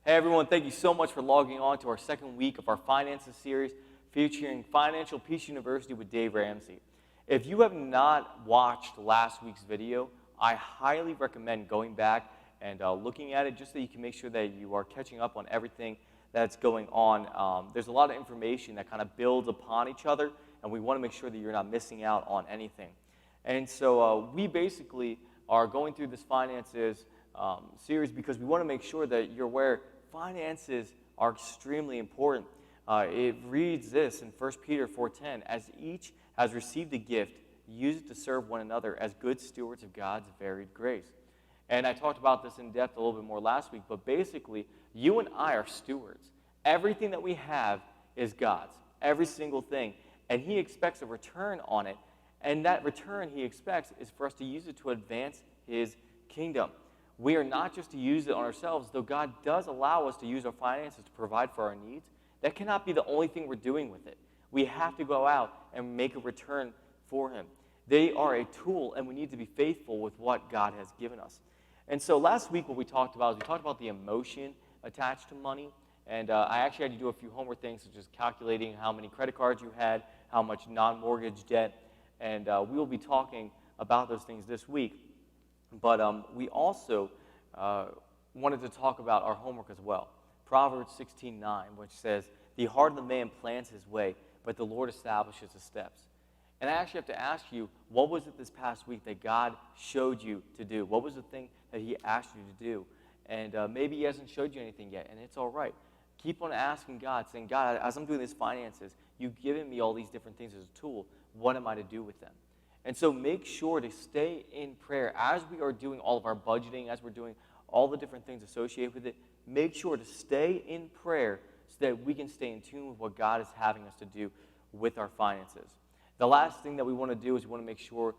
Hey everyone, thank you so much for logging on to our second week of our finances series featuring Financial Peace University with Dave Ramsey. If you have not watched last week's video, I highly recommend going back and looking at it just so you can make sure that you are catching up on everything that's going on. There's a lot of information that kind of builds upon each other, and we want to make sure that you're not missing out on anything. And so we basically are going through this finances series because we want to make sure that you're aware finances are extremely important. It reads this in 1 Peter 4:10, as each has received a gift, use it to serve one another as good stewards of God's varied grace. And I talked about this in depth a little bit more last week, but basically, you and I are stewards. Everything that we have is God's, every single thing. And He expects a return on it, and that return He expects is for us to use it to advance His kingdom. We are not just to use it on ourselves, though God does allow us to use our finances to provide for our needs. That cannot be the only thing we're doing with it. We have to go out and make a return for Him. They are a tool, and we need to be faithful with what God has given us. And so last week what we talked about the emotion attached to money. And I actually had to do a few homework things, such as calculating how many credit cards you had, how much non-mortgage debt. And we will be talking about those things this week. But we also wanted to talk about our homework as well. Proverbs 16:9, which says, the heart of the man plans his way, but the Lord establishes his steps. And I actually have to ask you, what was it this past week that God showed you to do? What was the thing that He asked you to do? And maybe He hasn't showed you anything yet, and it's all right. Keep on asking God, saying, God, as I'm doing these finances, you've given me all these different things as a tool. What am I to do with them? And so make sure to stay in prayer as we are doing all of our budgeting, as we're doing all the different things associated with it. Make sure to stay in prayer so that we can stay in tune with what God is having us to do with our finances. The last thing that we want to do is we want to make sure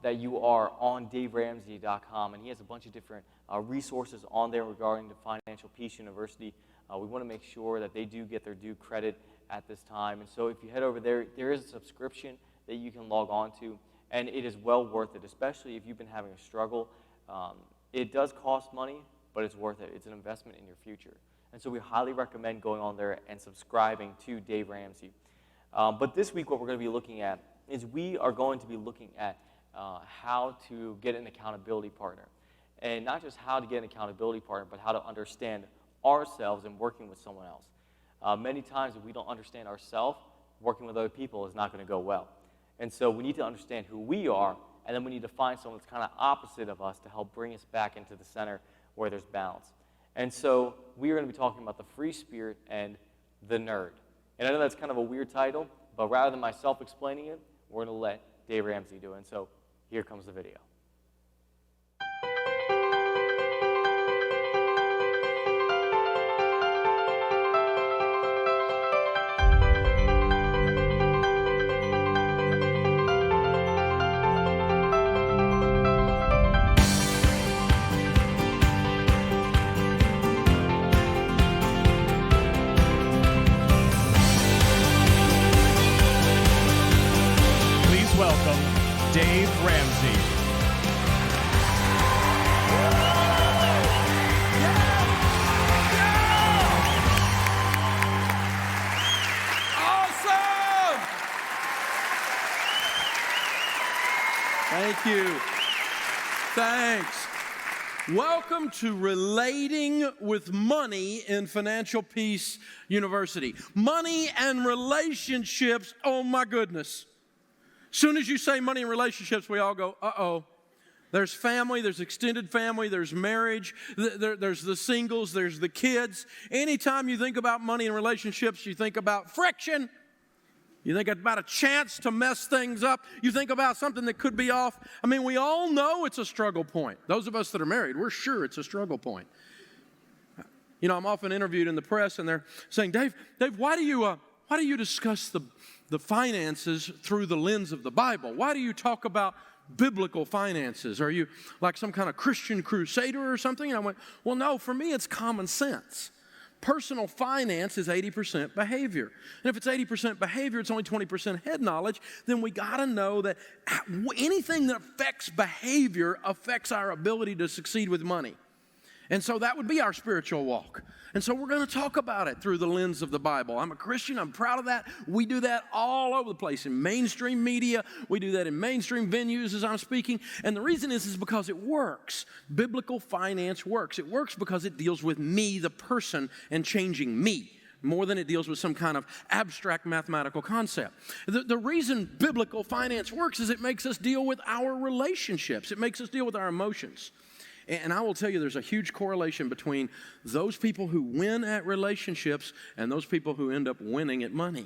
that you are on DaveRamsey.com, and he has a bunch of different resources on there regarding the Financial Peace University. We want to make sure that they do get their due credit at this time. And so if you head over there, there is a subscription that you can log on to, and it is well worth it, especially if you've been having a struggle. It does cost money, but it's worth it. It's an investment in your future. And so we highly recommend going on there and subscribing to Dave Ramsey. But this week what we're going to be looking at is we are going to be looking at how to get an accountability partner. And not just how to get an accountability partner, but how to understand ourselves and working with someone else. Many times if we don't understand ourselves, working with other people is not going to go well. And so we need to understand who we are, and then we need to find someone that's kind of opposite of us to help bring us back into the center where there's balance. And so we are going to be talking about the free spirit and the nerd. And I know that's kind of a weird title, but rather than myself explaining it, we're going to let Dave Ramsey do it. And so here comes the video. Welcome, Dave Ramsey. Awesome! Thank you. Thanks. Welcome to Relating with Money in Financial Peace University. Money and relationships, oh my goodness. Soon as you say money and relationships, we all go, uh-oh. There's family, there's extended family, there's marriage, there's the singles, there's the kids. Anytime you think about money and relationships, you think about friction. You think about a chance to mess things up. You think about something that could be off. I mean, we all know it's a struggle point. Those of us that are married, we're sure it's a struggle point. You know, I'm often interviewed in the press, and they're saying, Dave, why do you discuss the finances through the lens of the Bible? Why do you talk about biblical finances? Are you like some kind of Christian crusader or something? And I went, well, no, for me it's common sense. Personal finance is 80% behavior. And if it's 80% behavior, it's only 20% head knowledge, then we got to know that anything that affects behavior affects our ability to succeed with money. And so that would be our spiritual walk. And so we're going to talk about it through the lens of the Bible. I'm a Christian. I'm proud of that. We do that all over the place in mainstream media. We do that in mainstream venues as I'm speaking. And the reason is because it works. Biblical finance works. It works because it deals with me, the person, and changing me, more than it deals with some kind of abstract mathematical concept. The reason biblical finance works is it makes us deal with our relationships. It makes us deal with our emotions. And I will tell you, there's a huge correlation between those people who win at relationships and those people who end up winning at money.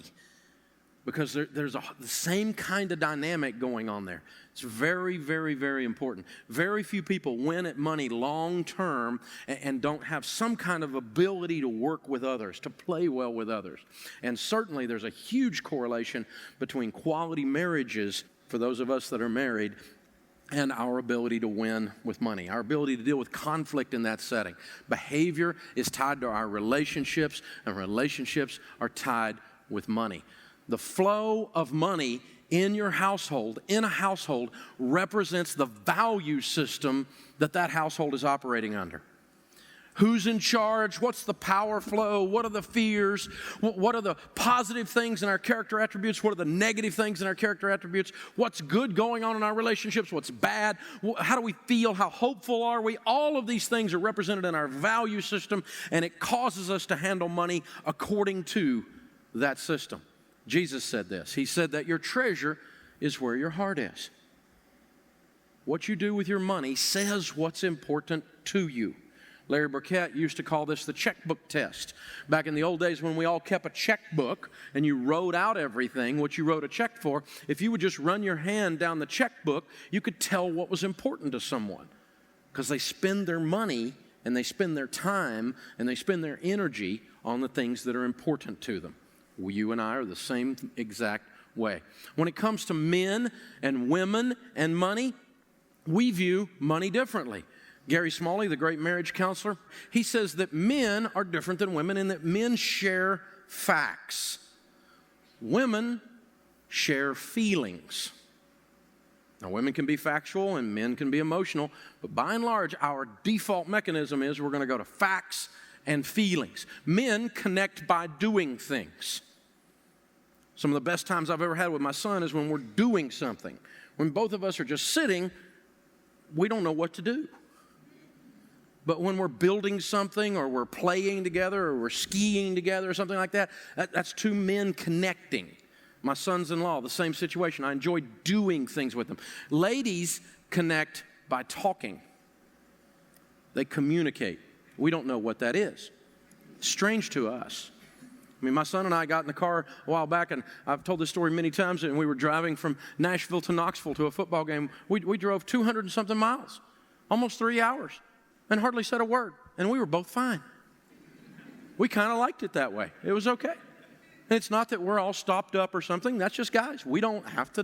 Because there's the same kind of dynamic going on there. It's very, very, very important. Very few people win at money long term and don't have some kind of ability to work with others, to play well with others. And certainly there's a huge correlation between quality marriages for those of us that are married and our ability to win with money, our ability to deal with conflict in that setting. Behavior is tied to our relationships, and relationships are tied with money. The flow of money in your household, in a household, represents the value system that household is operating under. Who's in charge? What's the power flow? What are the fears? What are the positive things in our character attributes? What are the negative things in our character attributes? What's good going on in our relationships? What's bad? How do we feel? How hopeful are we? All of these things are represented in our value system, and it causes us to handle money according to that system. Jesus said this. He said that your treasure is where your heart is. What you do with your money says what's important to you. Larry Burkett used to call this the checkbook test. Back in the old days when we all kept a checkbook and you wrote out everything, what you wrote a check for, if you would just run your hand down the checkbook, you could tell what was important to someone. Because they spend their money and they spend their time and they spend their energy on the things that are important to them. Well, you and I are the same exact way. When it comes to men and women and money, we view money differently. Gary Smalley, the great marriage counselor, he says that men are different than women in that men share facts. Women share feelings. Now, women can be factual and men can be emotional, but by and large, our default mechanism is we're going to go to facts and feelings. Men connect by doing things. Some of the best times I've ever had with my son is when we're doing something. When both of us are just sitting, we don't know what to do. But when we're building something or we're playing together or we're skiing together or something like that, that's two men connecting. My sons-in-law, the same situation. I enjoy doing things with them. Ladies connect by talking. They communicate. We don't know what that is. Strange to us. I mean, my son and I got in the car a while back, and I've told this story many times, and we were driving from Nashville to Knoxville to a football game. We drove 200 and something miles, almost 3 hours, and hardly said a word, and we were both fine. We kind of liked it that way. It was okay. And it's not that we're all stopped up or something. That's just guys. We don't have to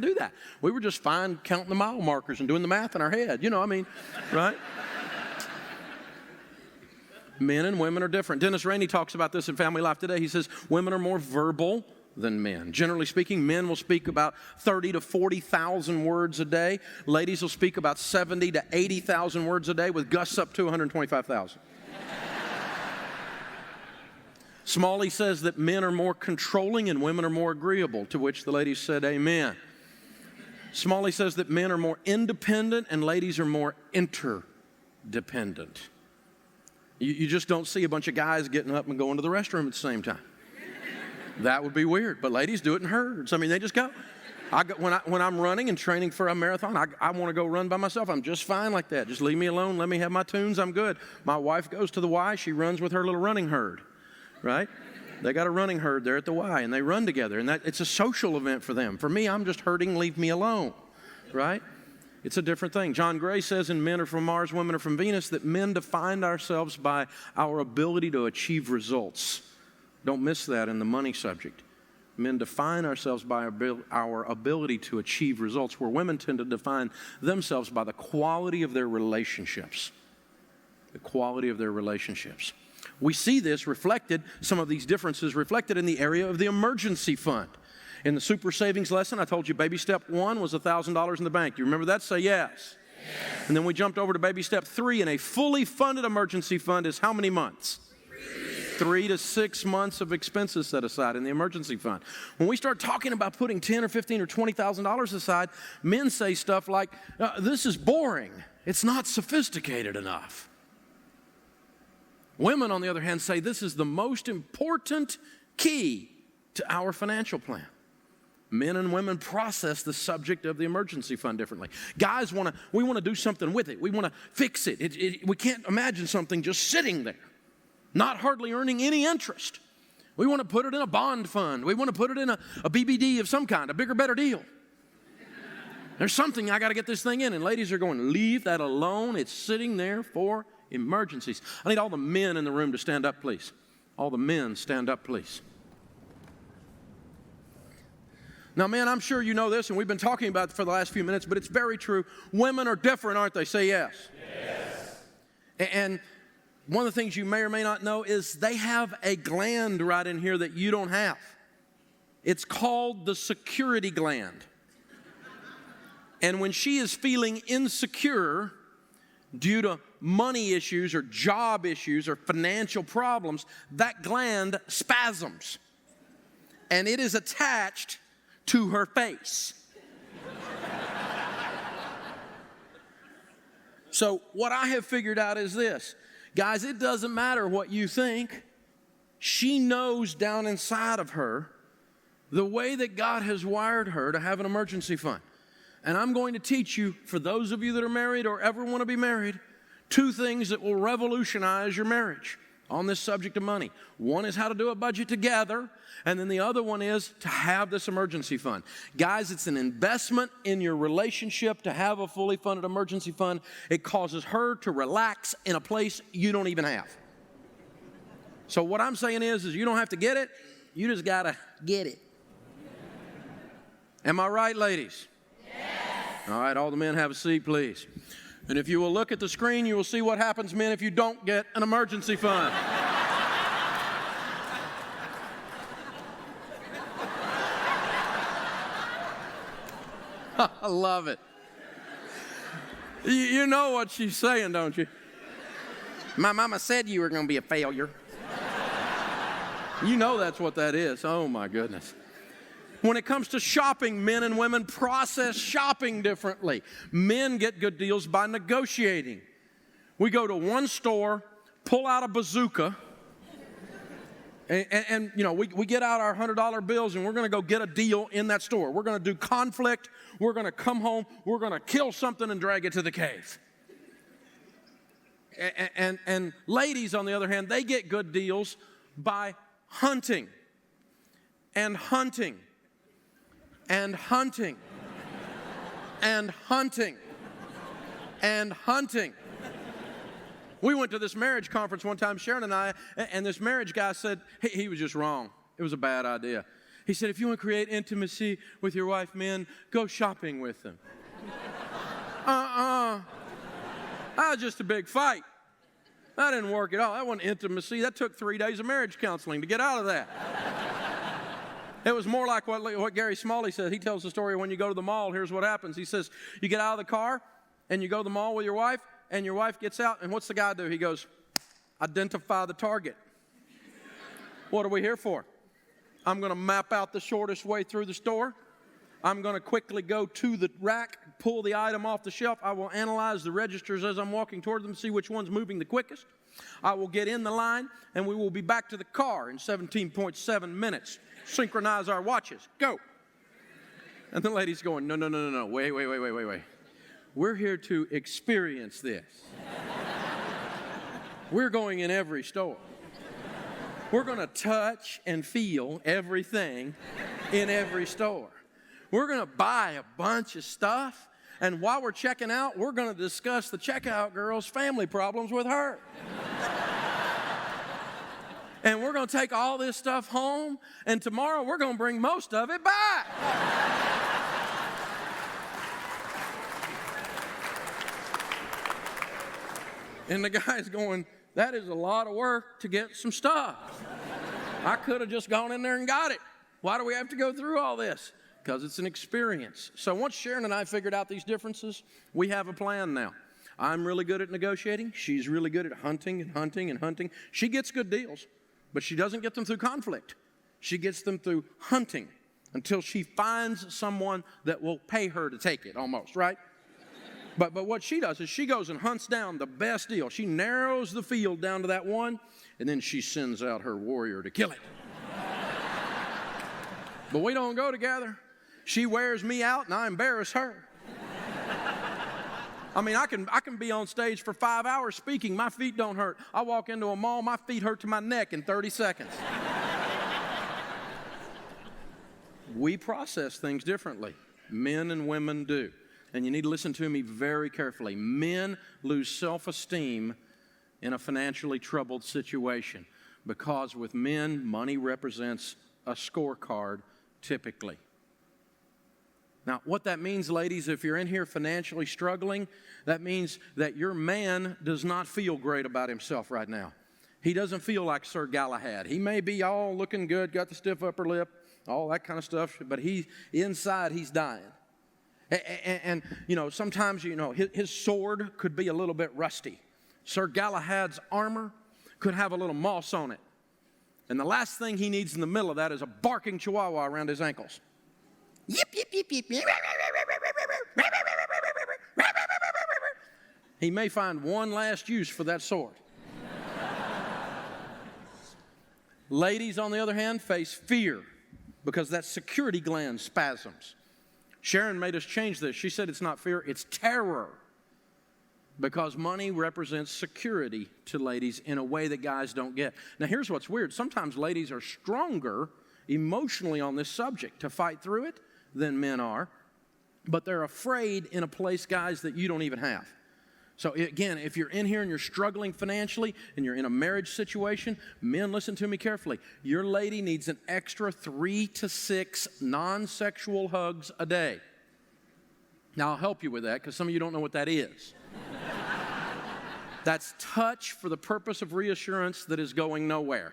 do that. We were just fine counting the mile markers and doing the math in our head. You know, I mean, right? Men and women are different. Dennis Rainey talks about this in Family Life Today. He says women are more verbal than men. Generally speaking, men will speak about 30 to 40,000 words a day. Ladies will speak about 70 to 80,000 words a day, with gusts up to 125,000. Smalley says that men are more controlling and women are more agreeable, to which the ladies said amen. Smalley says that men are more independent and ladies are more interdependent. You just don't see a bunch of guys getting up and going to the restroom at the same time. That would be weird, but ladies do it in herds. I mean, they just go. When I'm running and training for a marathon, I want to go run by myself. I'm just fine like that. Just leave me alone. Let me have my tunes. I'm good. My wife goes to the Y. She runs with her little running herd, right? They got a running herd there at the Y, and they run together, and it's a social event for them. For me, I'm just herding. Leave me alone, right? It's a different thing. John Gray says in Men Are From Mars, Women Are From Venus that men define ourselves by our ability to achieve results. Don't miss that in the money subject. Men define ourselves by our ability to achieve results, where women tend to define themselves by the quality of their relationships. The quality of their relationships. We see this reflected, some of these differences reflected in the area of the emergency fund. In the super savings lesson, I told you baby step one was $1,000 in the bank. Do you remember that? Say yes. And then we jumped over to baby step 3, and a fully funded emergency fund is how many months? 3 to 6 months of expenses set aside in the emergency fund. When we start talking about putting $10 or $15 or $20,000 aside, men say stuff like, this is boring. It's not sophisticated enough. Women, on the other hand, say this is the most important key to our financial plan. Men and women process the subject of the emergency fund differently. Guys we want to do something with it. We want to fix it. We can't imagine something just sitting there, not hardly earning any interest. We want to put it in a bond fund. We want to put it in a BBD of some kind, a bigger, better deal. There's something I got to get this thing in. And ladies are going, leave that alone. It's sitting there for emergencies. I need all the men in the room to stand up, please. All the men, stand up, please. Now, men, I'm sure you know this, and we've been talking about it for the last few minutes, but it's very true. Women are different, aren't they? Say yes. Yes. And one of the things you may or may not know is they have a gland right in here that you don't have. It's called the security gland. And when she is feeling insecure due to money issues or job issues or financial problems, that gland spasms. And it is attached to her face. So what I have figured out is this. Guys, it doesn't matter what you think. She knows down inside of her the way that God has wired her to have an emergency fund. And I'm going to teach you, for those of you that are married or ever want to be married, 2 things that will revolutionize your marriage on this subject of money. One is how to do a budget together, and then the other one is to have this emergency fund. Guys, it's an investment in your relationship to have a fully funded emergency fund. It causes her to relax in a place you don't even have. So what I'm saying is you don't have to get it, you just got to get it. Am I right, ladies? Yes. All right, all the men have a seat, please. And if you will look at the screen, you will see what happens, men, if you don't get an emergency fund. I love it. You know what she's saying, don't you? My mama said you were going to be a failure. You know that's what that is. Oh, my goodness. When it comes to shopping, men and women process shopping differently. Men get good deals by negotiating. We go to one store, pull out a bazooka, and you know, we get out our $100 bills, and we're going to go get a deal in that store. We're going to do conflict. We're going to come home. We're going to kill something and drag it to the cave. And ladies, on the other hand, they get good deals by hunting and hunting. And hunting, and hunting, and hunting. We went to this marriage conference one time, Sharon and I, and this marriage guy said, he was just wrong. It was a bad idea. He said, if you want to create intimacy with your wife, men, go shopping with them. That was just a big fight. That didn't work at all. That wasn't intimacy. That took 3 days of marriage counseling to get out of that. It was more like what Gary Smalley said. He tells the story when you go to the mall, here's what happens. He says, you get out of the car, and you go to the mall with your wife, and your wife gets out, and what's the guy do? He goes, identify the target. What are we here for? I'm going to map out the shortest way through the store. I'm going to quickly go to the rack, pull the item off the shelf. I will analyze the registers as I'm walking toward them, see which one's moving the quickest. I will get in the line, and we will be back to the car in 17.7 minutes. Synchronize our watches. Go. And the lady's going, no. Wait. We're here to experience this. We're going in every store. We're going to touch and feel everything in every store. We're going to buy a bunch of stuff, and while we're checking out, we're going to discuss the checkout girl's family problems with her. And we're going to take all this stuff home, and tomorrow we're going to bring most of it back. And the guy's going, that is a lot of work to get some stuff. I could have just gone in there and got it. Why do we have to go through all this? because it's an experience. So once Sharon and I figured out these differences, we have a plan now. I'm really good at negotiating. She's really good at hunting and hunting and hunting. She gets good deals, but she doesn't get them through conflict. She gets them through hunting until she finds someone that will pay her to take it, almost, right? But what she does is she goes and hunts down the best deal. She narrows the field down to that one, and then she sends out her warrior to kill it. But we don't go together. She wears me out, and I embarrass her. I mean, I can be on stage for 5 hours speaking. My feet don't hurt. I walk into a mall, my feet hurt to my neck in 30 seconds. We process things differently. Men and women do. And you need to listen to me very carefully. Men lose self-esteem in a financially troubled situation because with men, money represents a scorecard typically. Now, what that means, ladies, if you're in here financially struggling, that means that your man does not feel great about himself right now. He doesn't feel like Sir Galahad. He may be all looking good, got the stiff upper lip, all that kind of stuff, but inside he's dying. And you know, sometimes, you know, his sword could be a little bit rusty. Sir Galahad's armor could have a little moss on it. And the last thing he needs in the middle of that is a barking chihuahua around his ankles. Yip, yip, yip, yip, yip. He may find one last use for that sword. Ladies, on the other hand, face fear because that security gland spasms. Sharon made us change this. She said it's not fear, it's terror. Because money represents security to ladies in a way that guys don't get. Now, here's what's weird. Sometimes ladies are stronger emotionally on this subject to fight through it than men are, but they're afraid in a place, guys, that you don't even have. So again, if you're in here and you're struggling financially and you're in a marriage situation, men, listen to me carefully. Your lady needs an extra 3 to 6 non-sexual hugs a day. Now, I'll help you with that because some of you don't know what that is. That's touch for the purpose of reassurance that is going nowhere.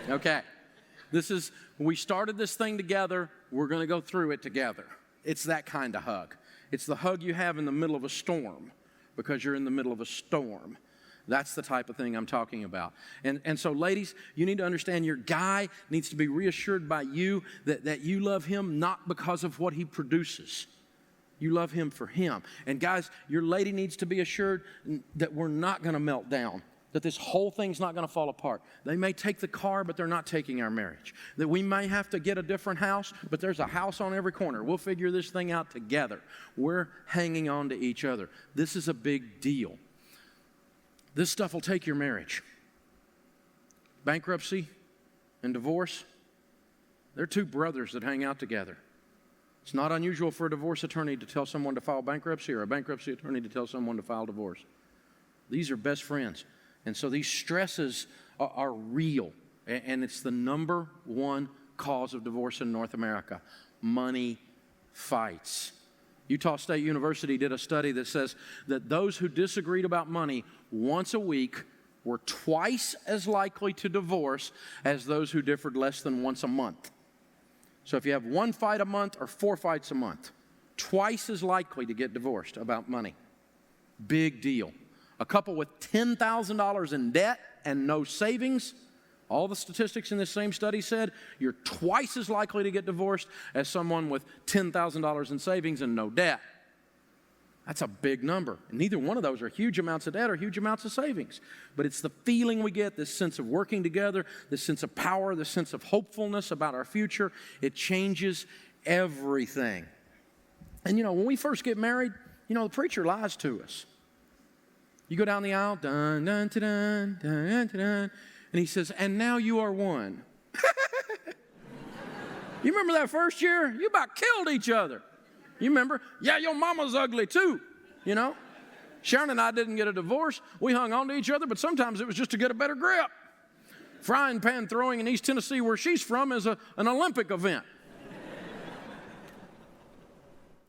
Okay. We started this thing together. We're going to go through it together. It's that kind of hug. It's the hug you have in the middle of a storm because you're in the middle of a storm. That's the type of thing I'm talking about. And so, ladies, you need to understand your guy needs to be reassured by you that you love him not because of what he produces. You love him for him. And guys, your lady needs to be assured that we're not going to melt down, that this whole thing's not going to fall apart. They may take the car, but they're not taking our marriage. That we may have to get a different house, but there's a house on every corner. We'll figure this thing out together. We're hanging on to each other. This is a big deal. This stuff will take your marriage. Bankruptcy and divorce, they're two brothers that hang out together. It's not unusual for a divorce attorney to tell someone to file bankruptcy or a bankruptcy attorney to tell someone to file divorce. These are best friends. And so these stresses are real. And it's the number one cause of divorce in North America. Money fights. Utah State University did a study that says that those who disagreed about money once a week were twice as likely to divorce as those who differed less than once a month. So if you have 1 fight a month or 4 fights a month, twice as likely to get divorced about money. Big deal. A couple with $10,000 in debt and no savings, all the statistics in this same study said you're twice as likely to get divorced as someone with $10,000 in savings and no debt. That's a big number. And neither one of those are huge amounts of debt or huge amounts of savings. But it's the feeling we get, this sense of working together, this sense of power, this sense of hopefulness about our future. It changes everything. And you know, when we first get married, you know, the preacher lies to us. You go down the aisle, dun, dun, dun, dun, dun, dun, dun, and he says, and now you are one. You remember that first year? You about killed each other. You remember? Yeah, your mama's ugly too, you know? Sharon and I didn't get a divorce. We hung on to each other, but sometimes it was just to get a better grip. Frying pan throwing in East Tennessee, where she's from, is an Olympic event.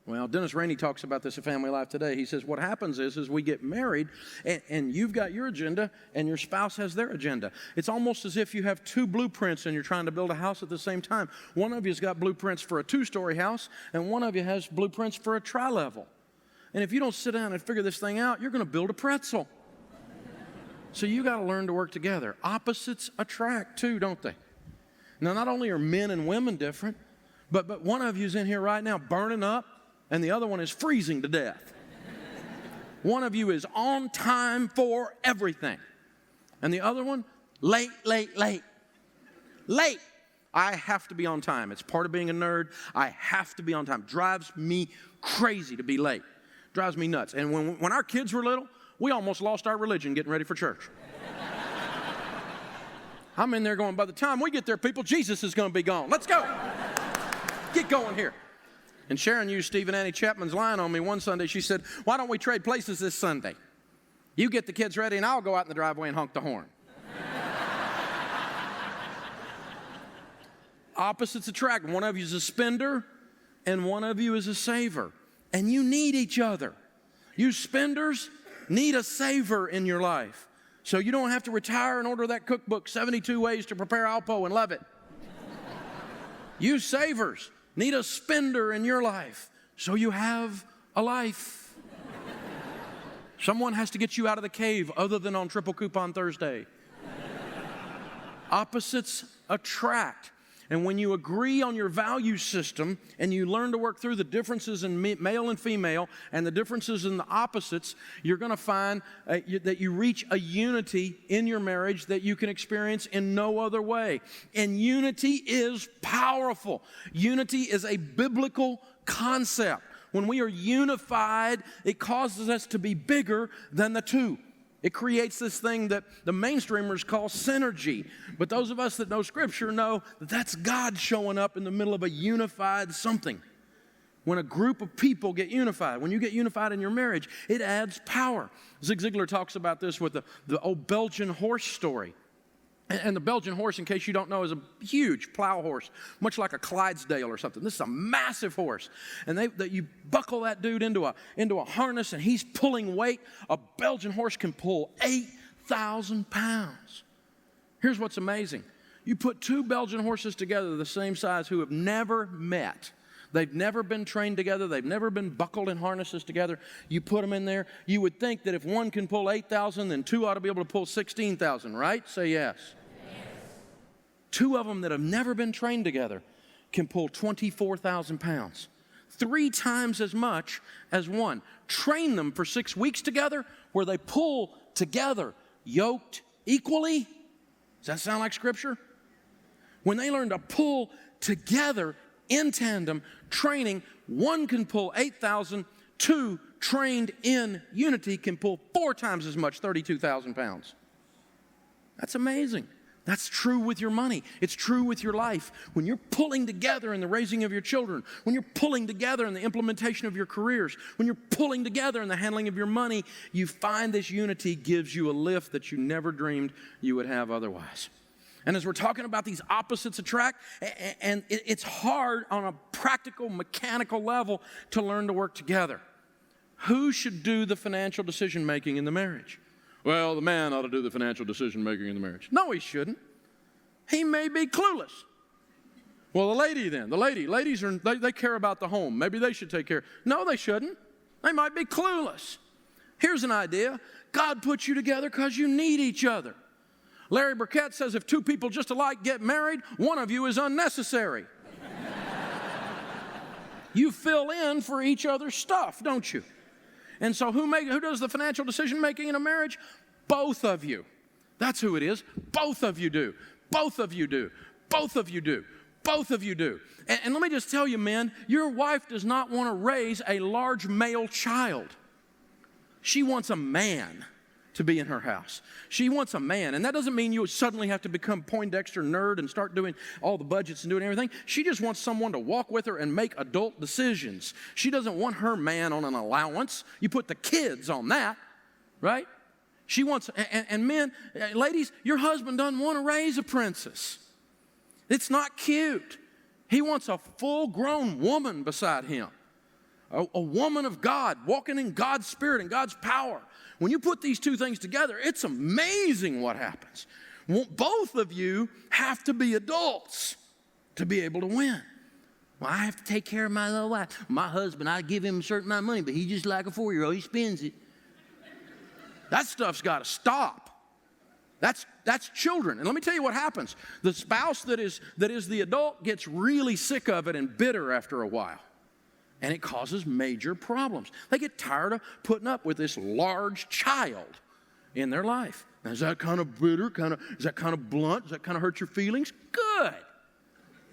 Well, Dennis Rainey talks about this in Family Life Today. He says what happens is we get married, and you've got your agenda, and your spouse has their agenda. It's almost as if you have two blueprints, and you're trying to build a house at the same time. One of you's got blueprints for a 2-story house, and one of you has blueprints for a tri-level. And if you don't sit down and figure this thing out, you're going to build a pretzel. So you got to learn to work together. Opposites attract too, don't they? Now, not only are men and women different, but one of you's in here right now burning up, and the other one is freezing to death. One of you is on time for everything. And the other one, late. Late. I have to be on time. It's part of being a nerd. I have to be on time. Drives me crazy to be late. Drives me nuts. And when our kids were little, we almost lost our religion getting ready for church. I'm in there going, by the time we get there, people, Jesus is going to be gone. Let's go. Get going here. And Sharon used Stephen Annie Chapman's line on me one Sunday. She said, why don't we trade places this Sunday? You get the kids ready, and I'll go out in the driveway and honk the horn. Opposites attract. One of you is a spender, and one of you is a saver. And you need each other. You spenders need a saver in your life. So you don't have to retire and order that cookbook, 72 Ways to Prepare Alpo, and love it. You savers need a spender in your life, so you have a life. Someone has to get you out of the cave other than on Triple Coupon Thursday. Opposites attract. And when you agree on your value system and you learn to work through the differences in male and female and the differences in the opposites, you're going to find that you reach a unity in your marriage that you can experience in no other way. And unity is powerful. Unity is a biblical concept. When we are unified, it causes us to be bigger than the two. It creates this thing that the mainstreamers call synergy. But those of us that know Scripture know that that's God showing up in the middle of a unified something. When a group of people get unified, when you get unified in your marriage, it adds power. Zig Ziglar talks about this with the old Belgian horse story. And the Belgian horse, in case you don't know, is a huge plow horse, much like a Clydesdale or something. This is a massive horse. And you buckle that dude into a harness, and he's pulling weight. A Belgian horse can pull 8,000 pounds. Here's what's amazing. You put two Belgian horses together the same size who have never met. They've never been trained together. They've never been buckled in harnesses together. You put them in there. You would think that if one can pull 8,000, then two ought to be able to pull 16,000, right? Say yes. Two of them that have never been trained together can pull 24,000 pounds. 3 times as much as one. Train them for 6 weeks together where they pull together, yoked equally. Does that sound like Scripture? When they learn to pull together in tandem, training, one can pull 8,000, two trained in unity can pull 4 times as much, 32,000 pounds. That's amazing. That's true with your money. It's true with your life. When you're pulling together in the raising of your children, when you're pulling together in the implementation of your careers, when you're pulling together in the handling of your money, you find this unity gives you a lift that you never dreamed you would have otherwise. And as we're talking about these opposites attract, and it's hard on a practical, mechanical level to learn to work together. Who should do the financial decision making in the marriage? Well, the man ought to do the financial decision making in the marriage. No, he shouldn't. He may be clueless. Well, the lady then, ladies they care about the home. Maybe they should take care. No, they shouldn't. They might be clueless. Here's an idea. God put you together because you need each other. Larry Burkett says if two people just alike get married, one of you is unnecessary. You fill in for each other's stuff, don't you? And so who does the financial decision making in a marriage? Both of you. That's who it is. Both of you do. Both of you do. Both of you do. Both of you do. And let me just tell you, men, your wife does not want to raise a large male child. She wants a man to be in her house. She wants a man. And that doesn't mean you suddenly have to become Poindexter nerd and start doing all the budgets and doing everything. She just wants someone to walk with her and make adult decisions. She doesn't want her man on an allowance. You put the kids on that, right? She wants, and men, ladies, your husband doesn't want to raise a princess. It's not cute. He wants a full-grown woman beside him. a woman of God, walking in God's Spirit and God's power. When you put these two things together, it's amazing what happens. Both of you have to be adults to be able to win. Well, I have to take care of my little wife. My husband, I give him a certain amount of money, but he's just like a 4-year-old. He spends it. That stuff's got to stop. That's children. And let me tell you what happens. The spouse that is the adult gets really sick of it and bitter after a while. And it causes major problems. They get tired of putting up with this large child in their life. Now, is that kind of bitter? Is that kind of blunt? Does that kind of hurt your feelings? Good.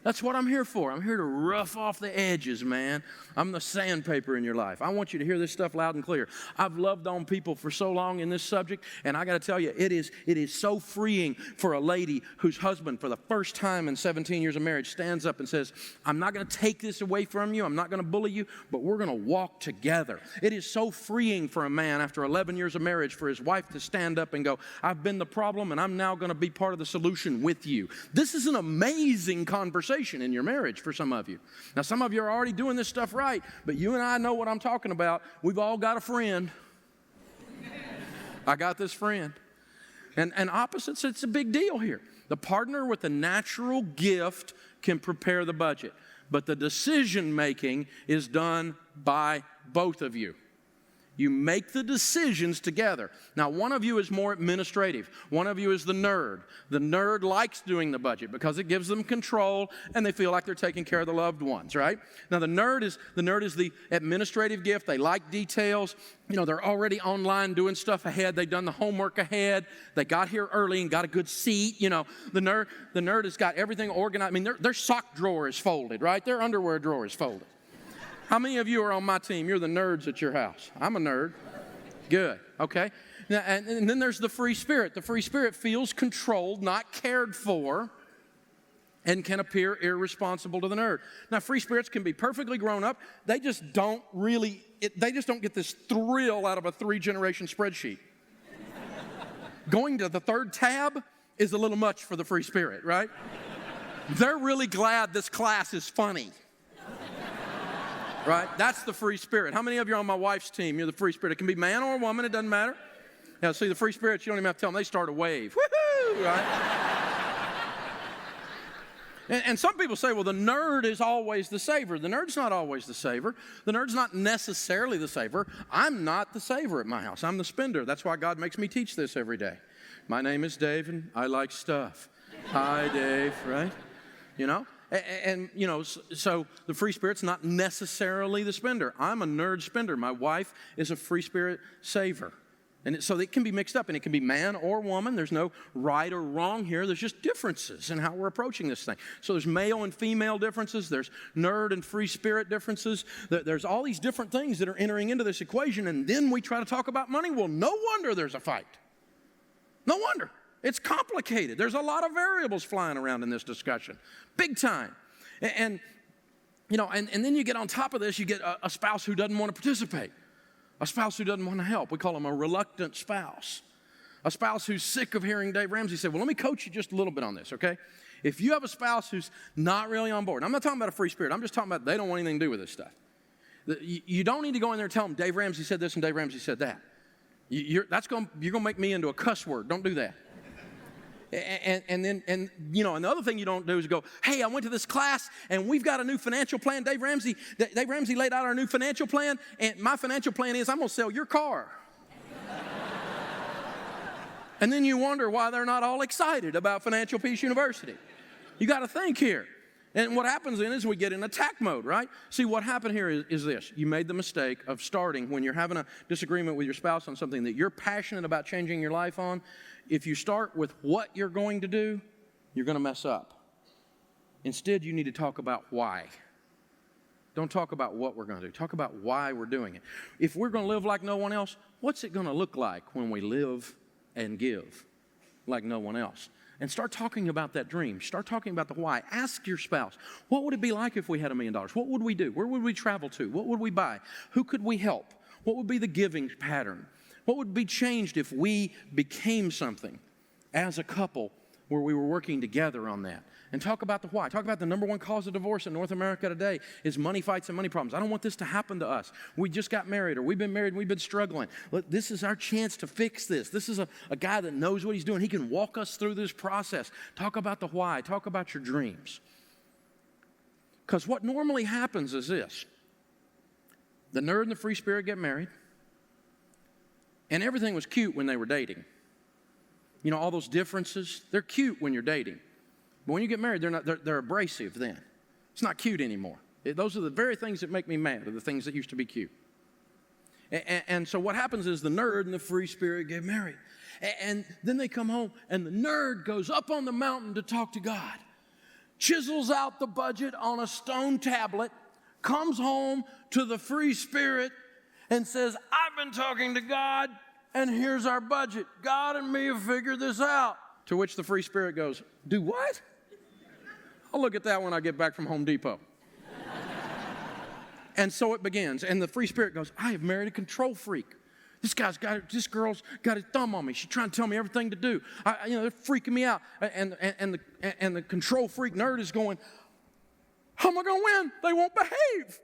That's what I'm here for. I'm here to rough off the edges, man. I'm the sandpaper in your life. I want you to hear this stuff loud and clear. I've loved on people for so long in this subject, and I got to tell you, it is so freeing for a lady whose husband, for the first time in 17 years of marriage, stands up and says, I'm not going to take this away from you. I'm not going to bully you, but we're going to walk together. It is so freeing for a man after 11 years of marriage for his wife to stand up and go, I've been the problem, and I'm now going to be part of the solution with you. This is an amazing conversation in your marriage for some of you. Now, some of you are already doing this stuff right, but you and I know what I'm talking about. We've all got a friend. I got this friend. And opposites, it's a big deal here. The partner with the natural gift can prepare the budget, but the decision making is done by both of you. You make the decisions together. Now, one of you is more administrative. One of you is the nerd. The nerd likes doing the budget because it gives them control and they feel like they're taking care of the loved ones, right? Now, the nerd is the administrative gift. They like details. You know, they're already online doing stuff ahead. They've done the homework ahead. They got here early and got a good seat. You know, the nerd has got everything organized. I mean, their sock drawer is folded, right? Their underwear drawer is folded. How many of you are on my team? You're the nerds at your house. I'm a nerd. Good. Okay. Now, and then there's the free spirit. The free spirit feels controlled, not cared for, and can appear irresponsible to the nerd. Now, free spirits can be perfectly grown up. They just don't get this thrill out of a 3-generation spreadsheet. Going to the 3rd tab is a little much for the free spirit, right? They're really glad this class is funny. Right? That's the free spirit. How many of you are on my wife's team? You're the free spirit. It can be man or woman. It doesn't matter. Now, see, the free spirits, you don't even have to tell them. They start a wave. Woohoo! Right? and some people say, well, the nerd is always the saver. The nerd's not always the saver. The nerd's not necessarily the saver. I'm not the saver at my house. I'm the spender. That's why God makes me teach this every day. My name is Dave, and I like stuff. Hi, Dave, right? You know? And, you know, so the free spirit's not necessarily the spender. I'm a nerd spender. My wife is a free spirit saver. And so it can be mixed up, and it can be man or woman. There's no right or wrong here. There's just differences in how we're approaching this thing. So there's male and female differences. There's nerd and free spirit differences. There's all these different things that are entering into this equation, and then we try to talk about money. Well, no wonder there's a fight. No wonder. It's complicated. There's a lot of variables flying around in this discussion. Big time. And you know, and then you get on top of this, you get a spouse who doesn't want to participate. A spouse who doesn't want to help. We call them a reluctant spouse. A spouse who's sick of hearing Dave Ramsey say, well, let me coach you just a little bit on this, okay? If you have a spouse who's not really on board, I'm not talking about a free spirit. I'm just talking about they don't want anything to do with this stuff. You don't need to go in there and tell them Dave Ramsey said this and Dave Ramsey said that. You're going to make me into a cuss word. Don't do that. And you know, another thing you don't do is go, hey, I went to this class and we've got a new financial plan. Dave Ramsey laid out our new financial plan, and my financial plan is I'm going to sell your car. And then you wonder why they're not all excited about Financial Peace University. You got to think here. And what happens then is we get in attack mode, right? See, what happened here is this. You made the mistake of starting when you're having a disagreement with your spouse on something that you're passionate about changing your life on. If you start with what you're going to do, you're going to mess up. Instead, you need to talk about why. Don't talk about what we're going to do. Talk about why we're doing it. If we're going to live like no one else, what's it going to look like when we live and give like no one else? And start talking about that dream. Start talking about the why. Ask your spouse, what would it be like if we had $1 million? What would we do? Where would we travel to? What would we buy? Who could we help? What would be the giving pattern? What would be changed if we became something as a couple where we were working together on that. And talk about the why. Talk about the number one cause of divorce in North America today is money fights and money problems. I don't want this to happen to us. We just got married, or we've been married and we've been struggling. Look, this is our chance to fix this. This is a guy that knows what he's doing. He can walk us through this process. Talk about the why. Talk about your dreams. Because what normally happens is this. The nerd and the free spirit get married, and everything was cute when they were dating. You know, all those differences, they're cute when you're dating. But when you get married, they're abrasive then. It's not cute anymore. Those are the very things that make me mad, are the things that used to be cute. And so what happens is the nerd and the free spirit get married. And then they come home, and the nerd goes up on the mountain to talk to God, chisels out the budget on a stone tablet, comes home to the free spirit, and says, I've been talking to God, and here's our budget. God and me have figured this out. To which the free spirit goes, do what? I'll look at that when I get back from Home Depot. And so it begins. And the free spirit goes, I have married a control freak. This girl's got a thumb on me. She's trying to tell me everything to do. They're freaking me out. And the control freak nerd is going, how am I going to win? They won't behave.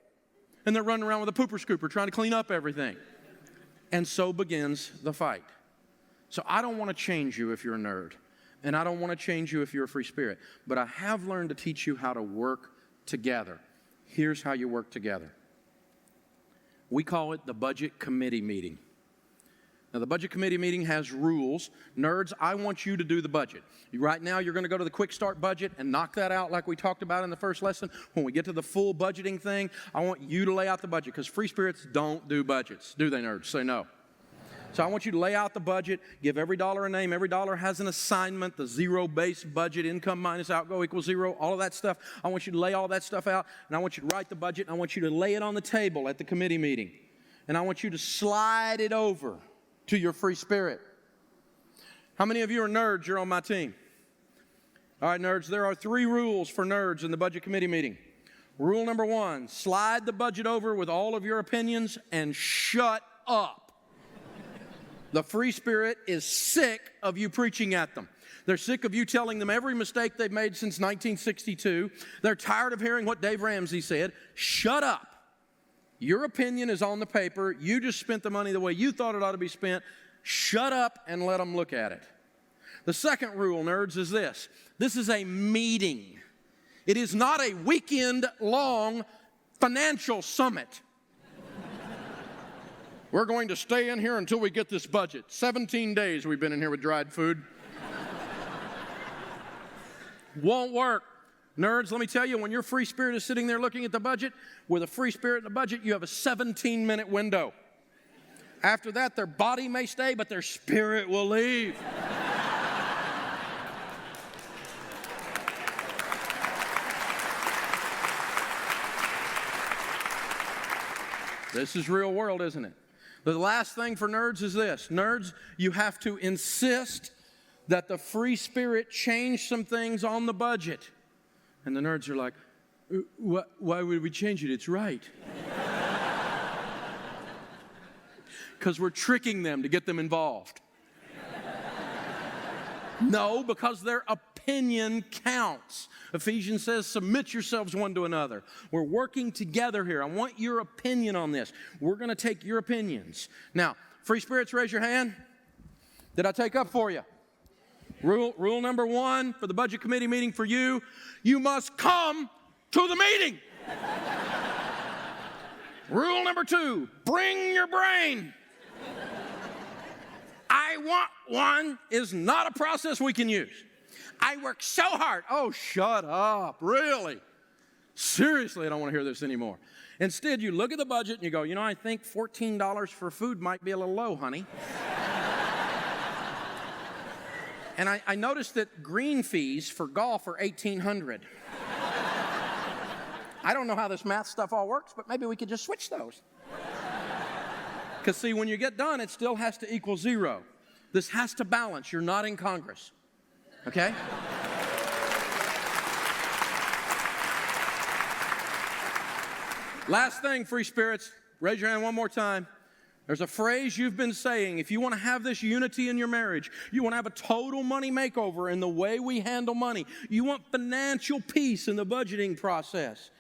And they're running around with a pooper scooper trying to clean up everything. And so begins the fight. So I don't want to change you if you're a nerd. And I don't want to change you if you're a free spirit. But I have learned to teach you how to work together. Here's how you work together. We call it the budget committee meeting. Now, the budget committee meeting has rules. Nerds, I want you to do the budget. Right now, you're going to go to the quick start budget and knock that out like we talked about in the first lesson. When we get to the full budgeting thing, I want you to lay out the budget, because free spirits don't do budgets. Do they, nerds? Say no. So I want you to lay out the budget, give every dollar a name. Every dollar has an assignment, the zero-based budget, income minus outgo equals zero, all of that stuff. I want you to lay all that stuff out, and I want you to write the budget, and I want you to lay it on the table at the committee meeting. And I want you to slide it over to your free spirit. How many of you are nerds? You're on my team. All right, nerds, there are 3 rules for nerds in the budget committee meeting. Rule number 1, slide the budget over with all of your opinions and shut up. The free spirit is sick of you preaching at them. They're sick of you telling them every mistake they've made since 1962. They're tired of hearing what Dave Ramsey said. Shut up. Your opinion is on the paper. You just spent the money the way you thought it ought to be spent. Shut up and let them look at it. The second rule, nerds, is this. This is a meeting. It is not a weekend-long financial summit. We're going to stay in here until we get this budget. 17 days we've been in here with dried food. Won't work. Nerds, let me tell you, when your free spirit is sitting there looking at the budget, with a free spirit in the budget, you have a 17-minute window. After that, their body may stay, but their spirit will leave. This is real world, isn't it? The last thing for nerds is this. Nerds, you have to insist that the free spirit change some things on the budget. And the nerds are like, why would we change it? It's right. Because we're tricking them to get them involved. No, because their opinion counts. Ephesians says, submit yourselves one to another. We're working together here. I want your opinion on this. We're going to take your opinions. Now, free spirits, raise your hand. Did I take up for you? Rule number 1 for the budget committee meeting for you, you must come to the meeting. Rule number 2, bring your brain. I want one is not a process we can use. I work so hard. Oh, shut up. Really? Seriously, I don't want to hear this anymore. Instead, you look at the budget and you go, I think $14 for food might be a little low, honey. And I noticed that green fees for golf are $1,800. I don't know how this math stuff all works, but maybe we could just switch those. Because, see, when you get done, it still has to equal 0. This has to balance. You're not in Congress. Okay? Last thing, free spirits. Raise your hand one more time. There's a phrase you've been saying. If you want to have this unity in your marriage, you want to have a total money makeover in the way we handle money, you want financial peace in the budgeting process,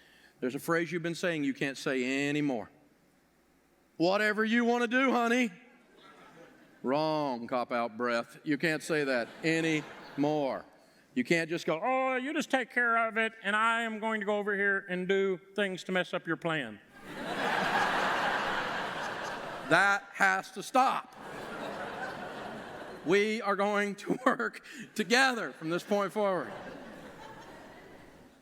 there's a phrase you've been saying you can't say anymore. Whatever you want to do, honey. Wrong, cop-out breath. You can't say that anymore. You can't just go, oh, you just take care of it, and I am going to go over here and do things to mess up your plan. That has to stop. We are going to work together from this point forward.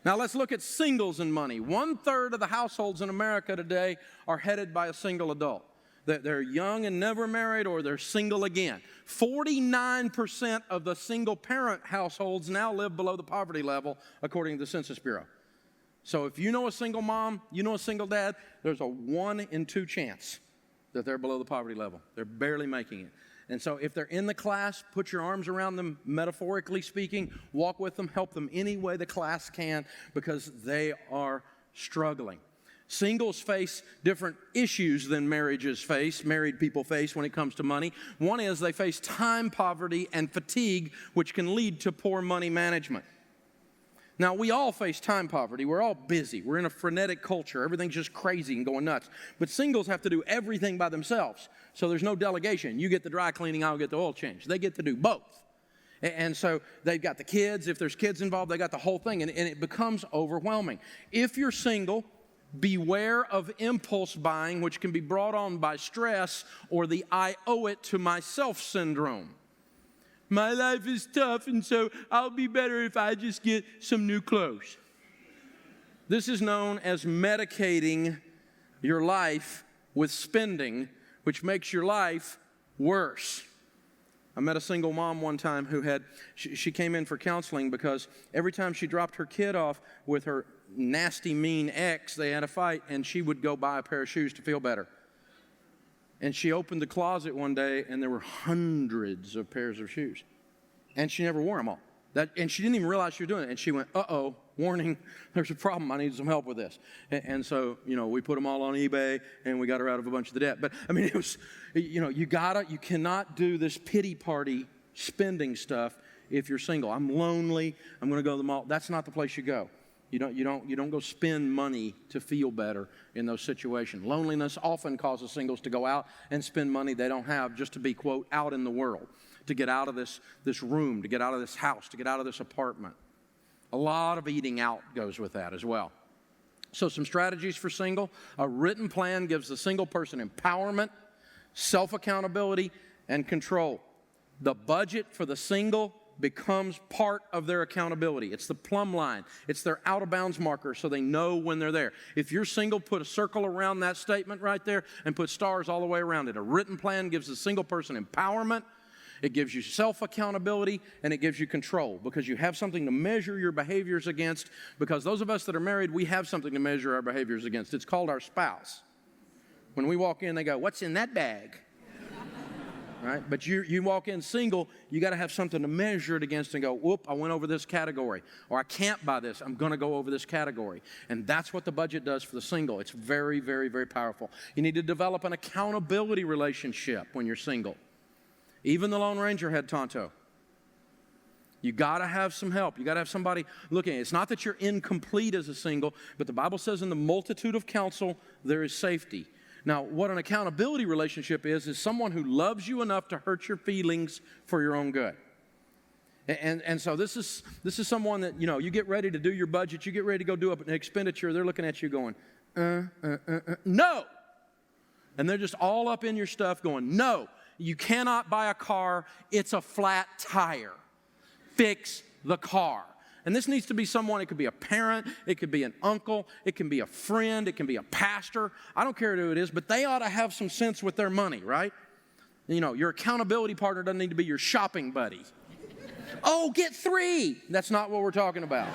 Now let's look at singles and money. 1/3 of the households in America today are headed by a single adult. They're young and never married, or they're single again. 49% of the single parent households now live below the poverty level, according to the Census Bureau. So if you know a single mom, you know a single dad, there's a 1 in 2 chance that they're below the poverty level. They're barely making it. And so if they're in the class, put your arms around them, metaphorically speaking, walk with them, help them any way the class can, because they are struggling. Singles face different issues than married people face when it comes to money. One is they face time poverty and fatigue, which can lead to poor money management. Now, we all face time poverty. We're all busy. We're in a frenetic culture. Everything's just crazy and going nuts. But singles have to do everything by themselves. So there's no delegation. You get the dry cleaning, I'll get the oil change. They get to do both. And so they've got the kids. If there's kids involved, they got the whole thing. And it becomes overwhelming. If you're single, beware of impulse buying, which can be brought on by stress or the I owe it to myself syndrome. My life is tough, and so I'll be better if I just get some new clothes. This is known as medicating your life with spending, which makes your life worse. I met a single mom one time who she came in for counseling because every time she dropped her kid off with her nasty, mean ex, they had a fight, and she would go buy a pair of shoes to feel better. And she opened the closet one day, and there were hundreds of pairs of shoes. And she never wore them all. And she didn't even realize she was doing it. And she went, uh-oh, warning, there's a problem. I need some help with this. And so, we put them all on eBay, and we got her out of a bunch of the debt. But, I mean, it was, you cannot do this pity party spending stuff if you're single. I'm lonely. I'm going to go to the mall. That's not the place you go. You don't go spend money to feel better in those situations. Loneliness often causes singles to go out and spend money they don't have just to be, quote, out in the world, to get out of this room, to get out of this house, to get out of this apartment. A lot of eating out goes with that as well. So some strategies for single. A written plan gives the single person empowerment, self-accountability, and control. The budget for the single becomes part of their accountability. It's the plumb line. It's their out-of-bounds marker so they know when they're there. If you're single, put a circle around that statement right there and put stars all the way around it. A written plan gives the single person empowerment. It gives you self-accountability, and it gives you control because you have something to measure your behaviors against, because those of us that are married, we have something to measure our behaviors against. It's called our spouse. When we walk in, they go, "What's in that bag?" Right? But you walk in single, you got to have something to measure it against and go, whoop, I went over this category. Or I can't buy this, I'm going to go over this category. And that's what the budget does for the single. It's very, very, very powerful. You need to develop an accountability relationship when you're single. Even the Lone Ranger had Tonto. You got to have some help. You got to have somebody looking at it. It's not that you're incomplete as a single, but the Bible says in the multitude of counsel, there is safety. Now, what an accountability relationship is someone who loves you enough to hurt your feelings for your own good. And so this is someone that, you get ready to do your budget, you get ready to go do an expenditure, they're looking at you going, no. And they're just all up in your stuff going, no, you cannot buy a car, it's a flat tire. Fix the car. And this needs to be someone, it could be a parent, it could be an uncle, it can be a friend, it can be a pastor. I don't care who it is, but they ought to have some sense with their money, right? Your accountability partner doesn't need to be your shopping buddy. Oh, get 3. That's not what we're talking about.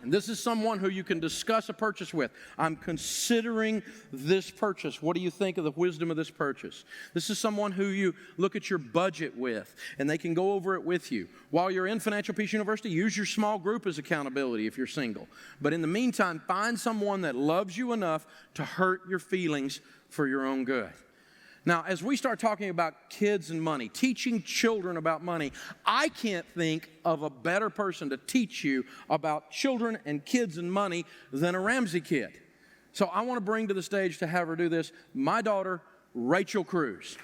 And this is someone who you can discuss a purchase with. I'm considering this purchase. What do you think of the wisdom of this purchase? This is someone who you look at your budget with, and they can go over it with you. While you're in Financial Peace University, use your small group as accountability if you're single. But in the meantime, find someone that loves you enough to hurt your feelings for your own good. Now, as we start talking about kids and money, teaching children about money, I can't think of a better person to teach you about children and kids and money than a Ramsey kid. So I want to bring to the stage to have her do this, my daughter, Rachel Cruz.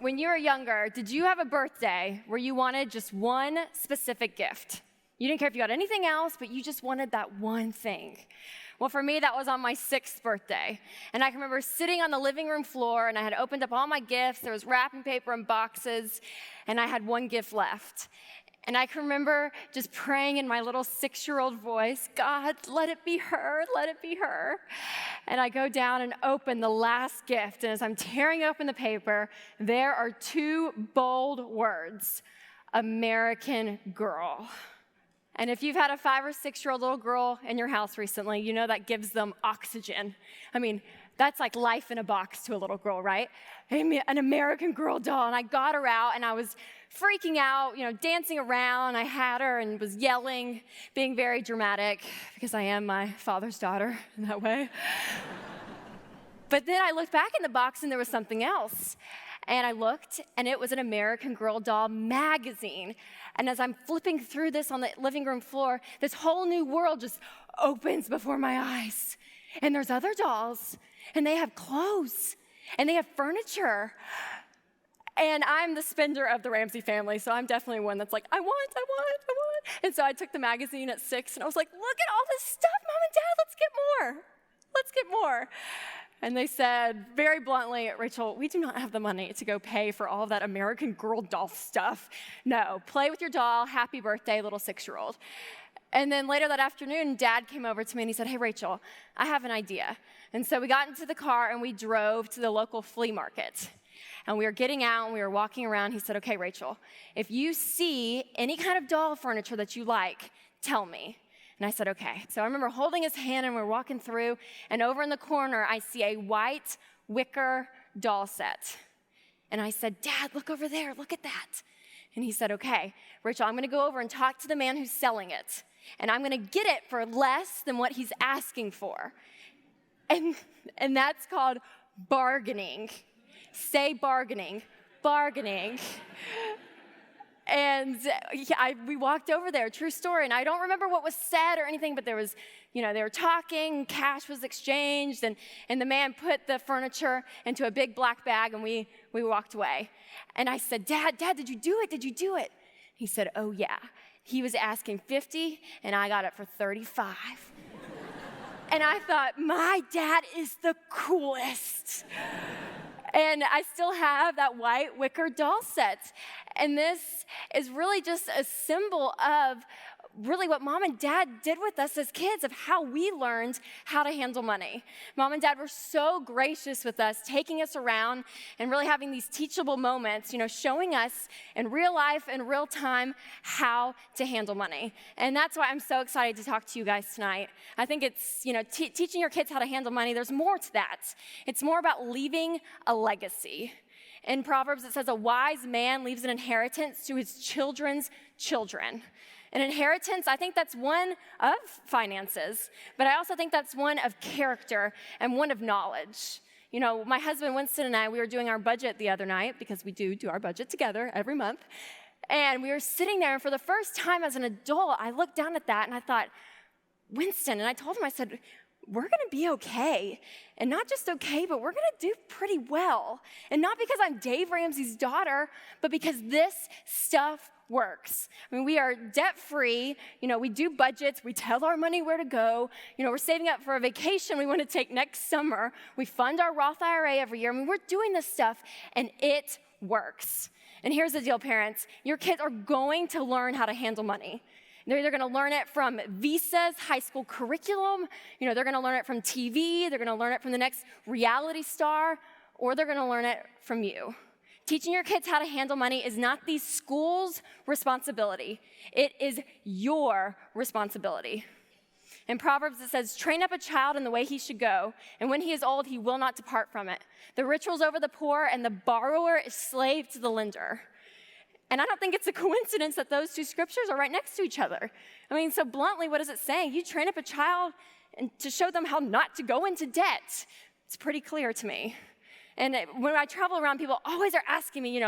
When you were younger, did you have a birthday where you wanted just one specific gift? You didn't care if you got anything else, but you just wanted that one thing. Well, for me, that was on my 6th birthday. And I can remember sitting on the living room floor, and I had opened up all my gifts. There was wrapping paper and boxes, and I had one gift left. And I can remember just praying in my little 6-year-old voice, God, let it be her, let it be her. And I go down and open the last gift, and as I'm tearing open the paper, there are 2 bold words, American Girl. And if you've had a 5 or 6-year-old little girl in your house recently, you know that gives them oxygen. I mean, that's like life in a box to a little girl, right? An American Girl doll. And I got her out, and I was freaking out, dancing around. I had her and was yelling, being very dramatic, because I am my father's daughter in that way. But then I looked back in the box, and there was something else. And I looked, and it was an American Girl doll magazine. And as I'm flipping through this on the living room floor, this whole new world just opens before my eyes. And there's other dolls, and they have clothes, and they have furniture. And I'm the spender of the Ramsey family, so I'm definitely one that's like, I want. And so I took the magazine at 6, and I was like, look at all this stuff, Mom and Dad, let's get more. And they said very bluntly, Rachel, we do not have the money to go pay for all of that American Girl doll stuff. No, play with your doll, happy birthday, little 6-year-old. And then later that afternoon, Dad came over to me and he said, hey, Rachel, I have an idea. And so we got into the car and we drove to the local flea market. And we were getting out and we were walking around. He said, okay, Rachel, if you see any kind of doll furniture that you like, tell me. And I said, okay. So I remember holding his hand and we're walking through, and over in the corner, I see a white wicker doll set. And I said, Dad, look over there, look at that. And he said, okay, Rachel, I'm gonna go over and talk to the man who's selling it, and I'm gonna get it for less than what he's asking for. And that's called bargaining. Say bargaining. Bargaining. And we walked over there, true story, and I don't remember what was said or anything, but there was, they were talking, cash was exchanged, and the man put the furniture into a big black bag, and we walked away. And I said, Dad, did you do it? Did you do it? He said, oh, yeah. He was asking $50, and I got it for $35. And I thought, my dad is the coolest. And I still have that white wicker doll set. And this is really just a symbol of really what Mom and Dad did with us as kids, of how we learned how to handle money. Mom and Dad were so gracious with us, taking us around and really having these teachable moments, showing us in real life, in real time, how to handle money. And that's why I'm so excited to talk to you guys tonight. I think it's, teaching your kids how to handle money, there's more to that. It's more about leaving a legacy. In Proverbs, it says, a wise man leaves an inheritance to his children's children. An inheritance, I think that's one of finances, but I also think that's one of character and one of knowledge. My husband Winston and I, we were doing our budget the other night, because we do our budget together every month. And we were sitting there, and for the first time as an adult, I looked down at that and I thought, Winston, and I told him, I said, we're gonna be okay. And not just okay, but we're gonna do pretty well. And not because I'm Dave Ramsey's daughter, but because this stuff works. I mean, we are debt-free. We do budgets. We tell our money where to go. We're saving up for a vacation we want to take next summer. We fund our Roth IRA every year. I mean, we're doing this stuff, and it works. And here's the deal, parents. Your kids are going to learn how to handle money. They're either going to learn it from Visa's high school curriculum. They're going to learn it from TV. They're going to learn it from the next reality star. or they're gonna learn it from you. Teaching your kids how to handle money is not the school's responsibility. It is your responsibility. In Proverbs, it says, train up a child in the way he should go, and when he is old, he will not depart from it. The rich rules over the poor, and the borrower is slave to the lender. And I don't think it's a coincidence that those two scriptures are right next to each other. I mean, so bluntly, what is it saying? You train up a child and to show them how not to go into debt. It's pretty clear to me. And when I travel around, people always are asking me,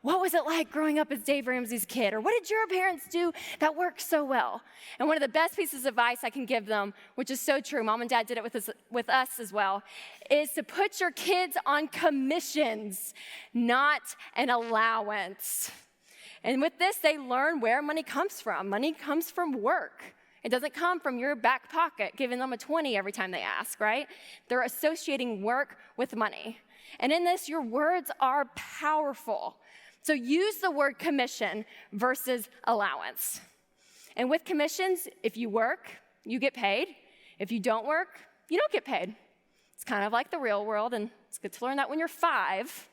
what was it like growing up as Dave Ramsey's kid? Or what did your parents do that worked so well? And one of the best pieces of advice I can give them, which is so true, Mom and Dad did it with us as well, is to put your kids on commissions, not an allowance. And with this, they learn where money comes from. Money comes from work. It doesn't come from your back pocket, giving them a 20 every time they ask, right? They're associating work with money. And in this, your words are powerful. So use the word commission versus allowance. And with commissions, if you work, you get paid. If you don't work, you don't get paid. It's kind of like the real world, and it's good to learn that when you're 5.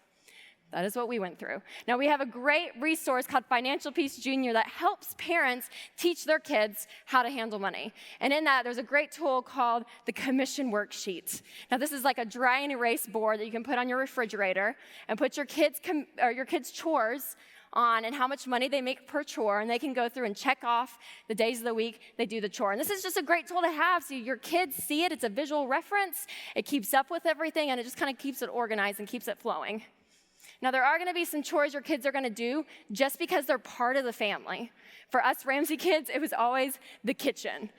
That is what we went through. Now, we have a great resource called Financial Peace Junior that helps parents teach their kids how to handle money. And in that, there's a great tool called the Commission Worksheet. Now, this is like a dry and erase board that you can put on your refrigerator and put your kids' chores on and how much money they make per chore, and they can go through and check off the days of the week they do the chore. And this is just a great tool to have so your kids see it. It's a visual reference. It keeps up with everything, and it just kind of keeps it organized and keeps it flowing. Now, there are going to be some chores your kids are going to do just because they're part of the family. For us Ramsey kids, it was always the kitchen.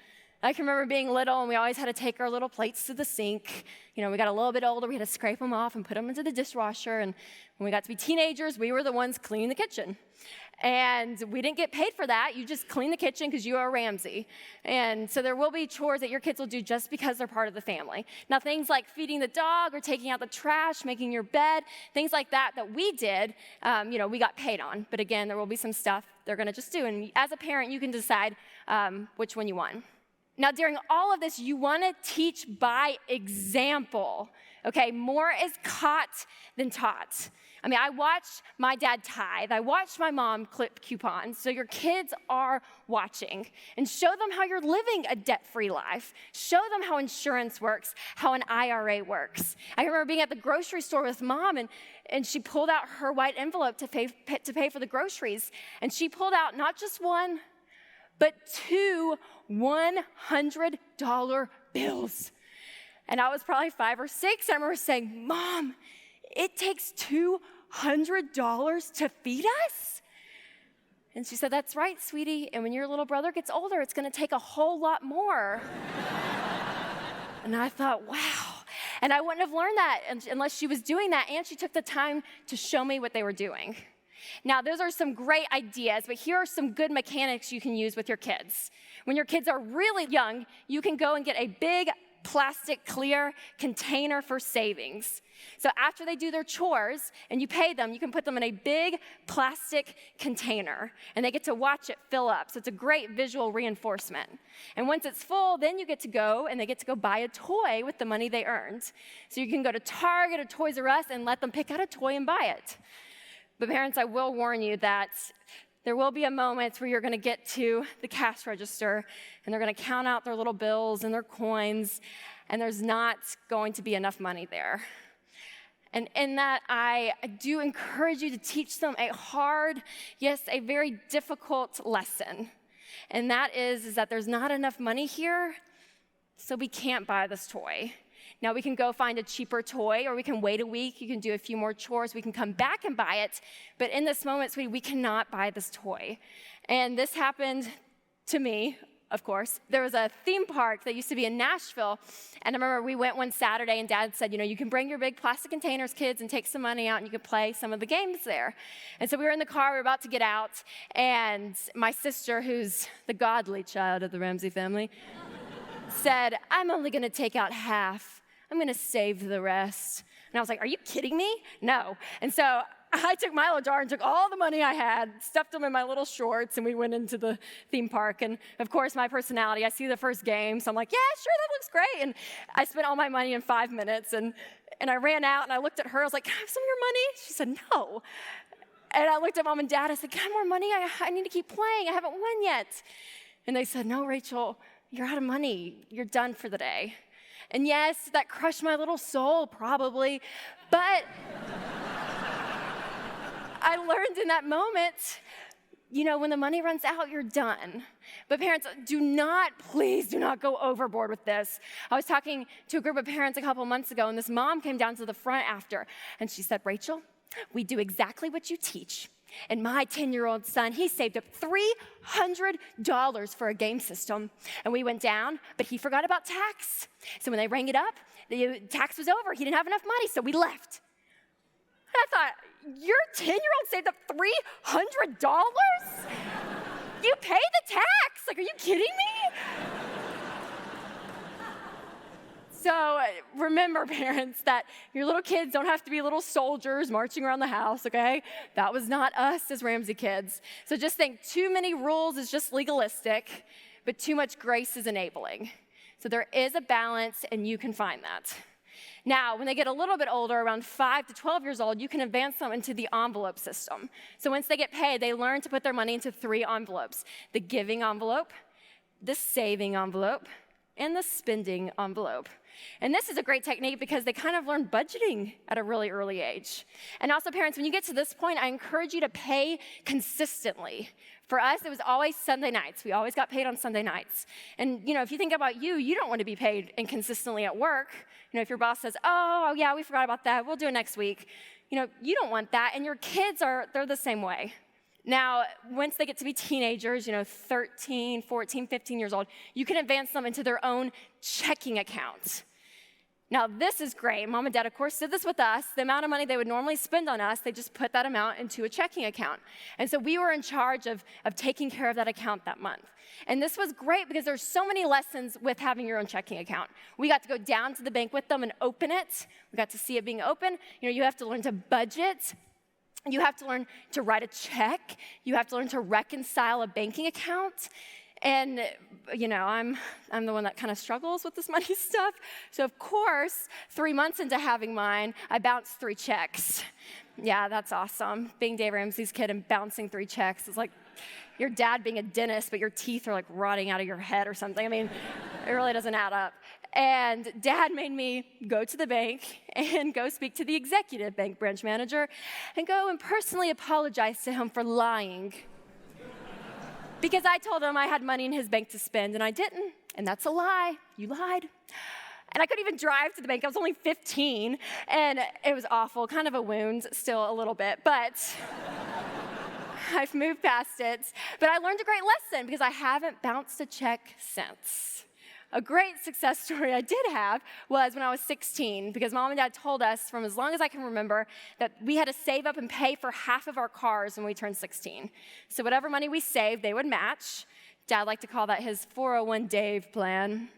I can remember being little, and we always had to take our little plates to the sink. We got a little bit older, we had to scrape them off and put them into the dishwasher. And when we got to be teenagers, we were the ones cleaning the kitchen. And we didn't get paid for that. You just clean the kitchen because you are Ramsey. And so there will be chores that your kids will do just because they're part of the family. Now, things like feeding the dog or taking out the trash, making your bed, things like that we did, we got paid on. But again, there will be some stuff they're going to just do. And as a parent, you can decide which one you want. Now, during all of this, you want to teach by example, okay? More is caught than taught. I watched my dad tithe. I watched my mom clip coupons. So your kids are watching. And show them how you're living a debt-free life. Show them how insurance works, how an IRA works. I remember being at the grocery store with Mom, and she pulled out her white envelope to pay for the groceries. And she pulled out not just one, but 2 $100 bills. And I was probably 5 or 6. I remember saying, Mom, it takes $200 to feed us? And she said, that's right, sweetie. And when your little brother gets older, it's going to take a whole lot more. And I thought, wow. And I wouldn't have learned that unless she was doing that, and she took the time to show me what they were doing. Now, those are some great ideas, but here are some good mechanics you can use with your kids. When your kids are really young, you can go and get a big plastic clear container for savings. So after they do their chores and you pay them, you can put them in a big plastic container, and they get to watch it fill up. So it's a great visual reinforcement. And once it's full, then you get to go, and they get to go buy a toy with the money they earned. So you can go to Target or Toys R Us and let them pick out a toy and buy it. But parents, I will warn you that there will be a moment where you're going to get to the cash register, and they're going to count out their little bills and their coins, and there's not going to be enough money there. And in that, I do encourage you to teach them a hard, yes, a very difficult lesson. And that is that there's not enough money here, so we can't buy this toy. Now, we can go find a cheaper toy, or we can wait a week. You can do a few more chores. We can come back and buy it. But in this moment, sweetie, we cannot buy this toy. And this happened to me, of course. There was a theme park that used to be in Nashville. And I remember we went one Saturday, and Dad said, you can bring your big plastic containers, kids, and take some money out, and you can play some of the games there. And so we were in the car. We were about to get out. And my sister, who's the godly child of the Ramsey family, said, I'm only going to take out half. I'm going to save the rest. And I was like, are you kidding me? No. And so I took my little jar and took all the money I had, stuffed them in my little shorts, and we went into the theme park. And of course, my personality, I see the first game, so I'm like, yeah, sure, that looks great. And I spent all my money in 5 minutes, and I ran out, and I looked at her. I was like, can I have some of your money? She said, no. And I looked at Mom and Dad. I said, can I have more money? I need to keep playing. I haven't won yet. And they said, no, Rachel, you're out of money. You're done for the day. And yes, that crushed my little soul, probably. But I learned in that moment, when the money runs out, you're done. But parents, please do not go overboard with this. I was talking to a group of parents a couple months ago, and this mom came down to the front after, and she said, Rachel, we do exactly what you teach. And my 10-year-old son, he saved up $300 for a game system. And we went down, but he forgot about tax. So when they rang it up, the tax was over. He didn't have enough money, so we left. And I thought, your 10-year-old saved up $300? You pay the tax. Like, are you kidding me? So remember, parents, that your little kids don't have to be little soldiers marching around the house, okay? That was not us as Ramsey kids. So just think, too many rules is just legalistic, but too much grace is enabling. So there is a balance, and you can find that. Now, when they get a little bit older, around 5 to 12 years old, you can advance them into the envelope system. So once they get paid, they learn to put their money into 3 envelopes: the giving envelope, the saving envelope, and the spending envelope. And this is a great technique because they kind of learn budgeting at a really early age. And also, parents, when you get to this point, I encourage you to pay consistently. For us, it was always Sunday nights. We always got paid on Sunday nights. And, if you think about you don't want to be paid inconsistently at work. If your boss says, oh, yeah, we forgot about that, we'll do it next week. You don't want that. And your kids they're the same way. Now, once they get to be teenagers, 13, 14, 15 years old, you can advance them into their own checking account. Now, this is great. Mom and Dad, of course, did this with us. The amount of money they would normally spend on us, they just put that amount into a checking account. And so we were in charge of taking care of that account that month. And this was great because there's so many lessons with having your own checking account. We got to go down to the bank with them and open it. We got to see it being open. You have to learn to budget. You have to learn to write a check. You have to learn to reconcile a banking account. And, I'm the one that kind of struggles with this money stuff. So, of course, 3 months into having mine, I bounced 3 checks. Yeah, that's awesome. Being Dave Ramsey's kid and bouncing 3 checks is like your dad being a dentist, but your teeth are like rotting out of your head or something. I mean, it really doesn't add up. And Dad made me go to the bank and go speak to the executive bank branch manager and go and personally apologize to him for lying. Because I told him I had money in his bank to spend, and I didn't. And that's a lie. You lied. And I couldn't even drive to the bank. I was only 15, and it was awful. Kind of a wound still a little bit, but I've moved past it. But I learned a great lesson because I haven't bounced a check since. A great success story I did have was when I was 16, because Mom and Dad told us from as long as I can remember that we had to save up and pay for half of our cars when we turned 16. So whatever money we saved, they would match. Dad liked to call that his 401 Dave plan.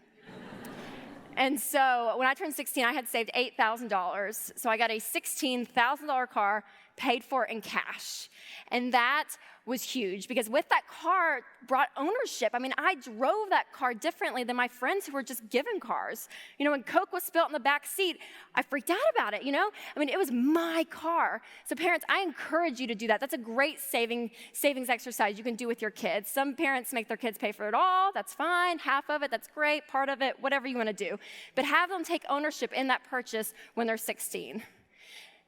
And so when I turned 16, I had saved $8,000. So I got a $16,000 car paid for in cash. And that was huge because with that car brought ownership. I mean, I drove that car differently than my friends who were just given cars. When Coke was spilled in the back seat, I freaked out about it, I mean, it was my car. So parents, I encourage you to do that. That's a great savings exercise you can do with your kids. Some parents make their kids pay for it all. That's fine. Half of it, that's great. Part of it, whatever you want to do. But have them take ownership in that purchase when they're 16.